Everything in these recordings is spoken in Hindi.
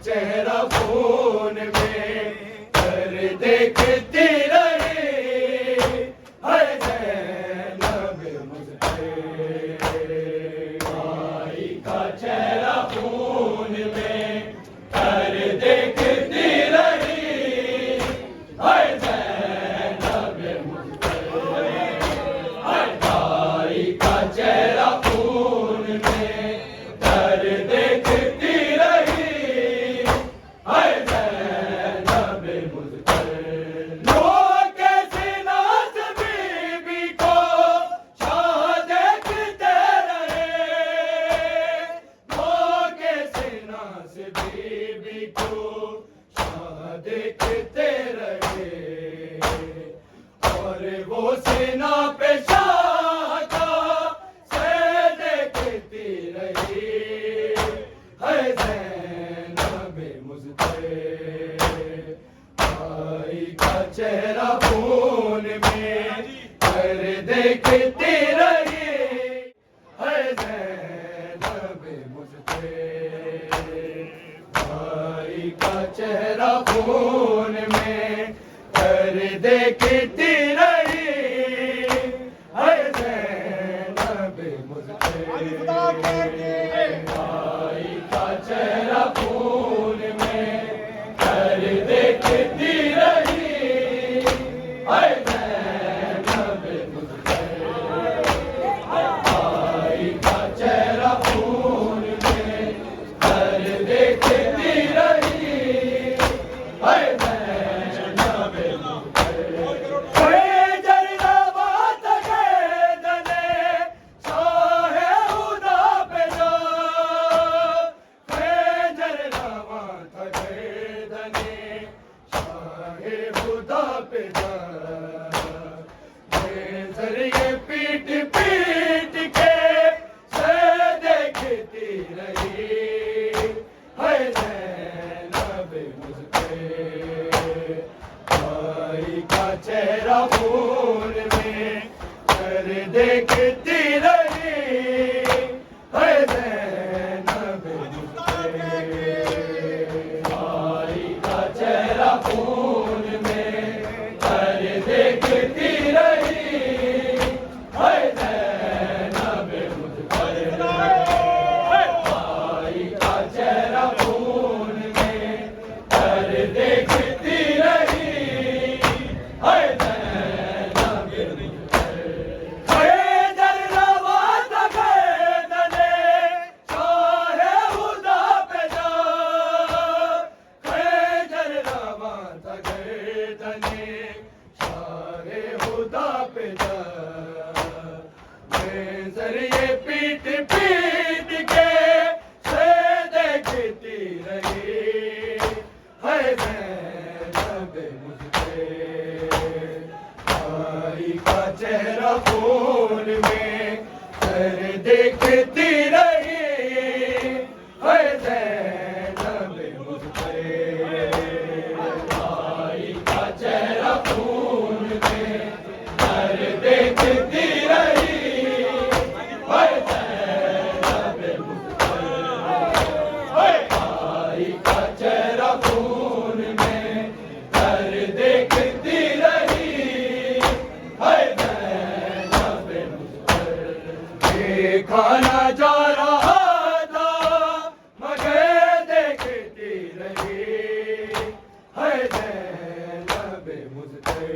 चेहरा खून में कर देखती रही है ज़ैनब मुझसे। भाई का चेहरा खून में कर देखती रही है ज़ैनब मुझसे। भाई का चेहरा खून में कर देखती रही है ज़ैनब मुझसे। लोग कैसे नाज़ बीबी को शाह देखते रहे, लोग कैसे नाज़ बीबी को शाह देखते रहे, और वो सीना पे शाह का सर देखती रही है ज़ैनब मुझसे। भाई का चेहरा खून में कर देखती रही है ज़ैनब मुझसे। भाई का चेहरा खून में कर देखती रही है ज़ैनब मुझसे। भाई का चेहरा खून में कर देखती रही है ज़ैनब मुझसे। भाई का चेहरा खून में कर देखती रही है ज़ैनब मुझसे। जरनाबाद के दने शाहे हुदा पे जा, जरनाबाद के दने शाहे हुदा पे जा, जरिए पीट पीट के से देखती रही है ज़ैनब मुझसे। भाई का चेहरा खून में कर देखती रही है ज़ैनब मुझसे। भाई का चेहरा खून में कर देखती रही है ज़ैनब मुझसे। भाई का चेहरा खून में कर देखती रही है ज़ैनब मुझसे। जरनाबाद के दने शाहे हुदा पे जा, जरनाबाद के दने शाहे हुदा पे जा, जरिए पीट पीट के से देखती रही है ज़ैनब मुझसे। भाई का चेहरा खून में कर देखती रही है ज़ैनब मुझसे। भाई का चेहरा खून में कर देखती रही है ज़ैनब मुझसे। भाई का चेहरा खून में कर देखती रही है ज़ैनब मुझसे। देखा न जा रहा था मगर देखती रही है ज़ैनब मुझसे।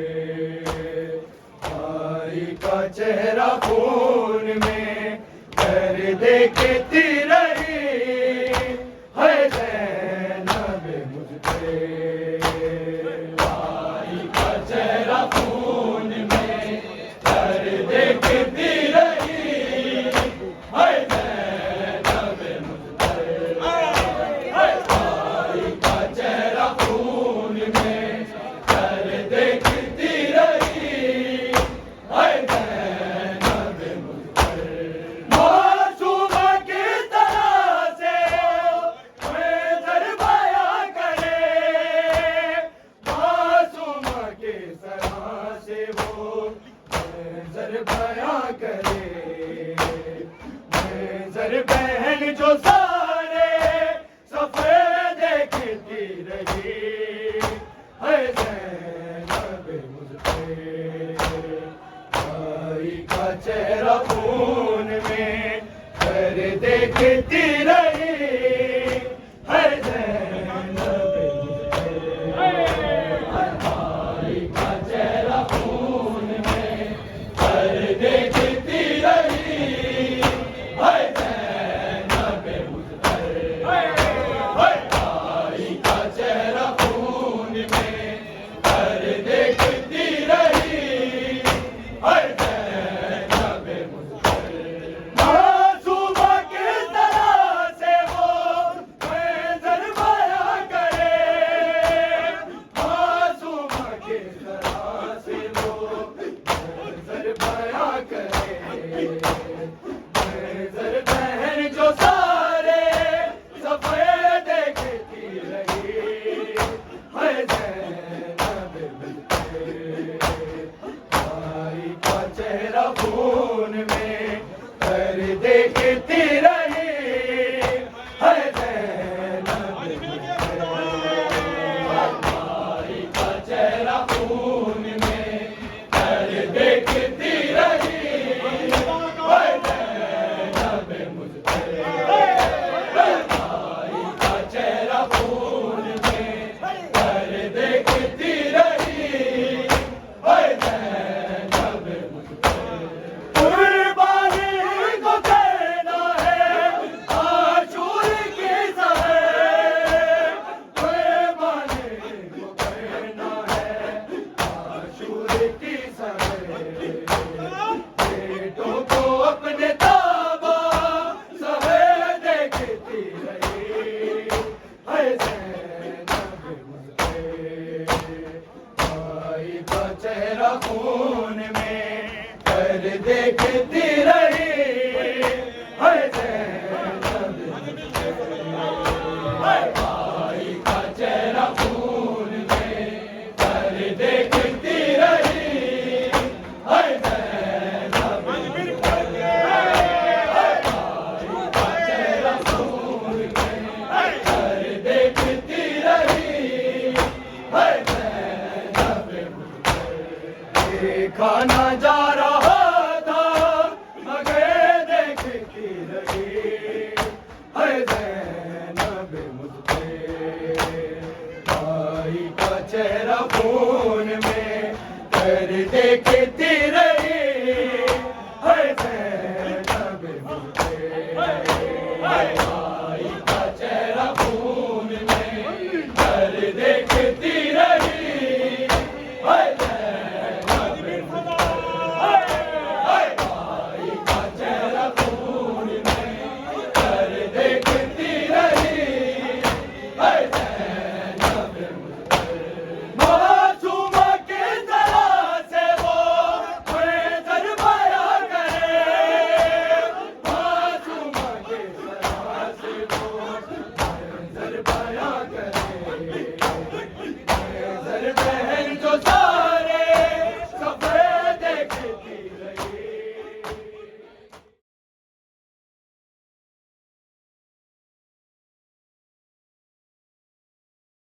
भाई का चेहरा खून में कर देखती रही है ज़ैनब मुझसे। भाई का चेहरा खून में कर देखती रही है ज़ैनब मुझसे। भाई का चेहरा खून में कर देखती रही है ज़ैनब देखती रही है ज़ैनब मुझसे। भाई का चेहरा खून में कर देखती रही है ज़ैनब मुझसे। भाई का चेहरा खून में कर देखती रही है ज़ैनब मुझसे। भाई का चेहरा खून में कर देखती रही है ज़ैनब मुझसे। मासूमा किस तरह से वो मंज़र बयां करे, मासूमा किस तरह से वो मंज़र बयां करे। मंज़र बहन जो सारे सफ़े देखती रही है ज़ैनब मुझसे। भाई का चेहरा खून में कर देखती रही है ज़ैनब मुझसे। भाई का चेहरा खून में कर देखती रही है ज़ैनब मुझसे। भाई का चेहरा खून में कर देखती रही है ज़ैनब मुझसे। कुर्बानी को करना है आशूर की सवेर, कुर्बानी को करना है आशूर की सवेर। बेटों को अपने ताबा सवेर देखती रही है ज़ैनब मुझसे। भाई का चेहरा खून में कर देखती रही है ज़ैनब मुझसे। भाई का चेहरा खून में कर देखती रही है ज़ैनब मुझसे। भाई का चेहरा खून में कर देखती रही है ज़ैनब मुझसे। देखा ना जा रहा था मगर देखती रही है ज़ैनब मुझसे। भाई का चेहरा खून में कर देखती रही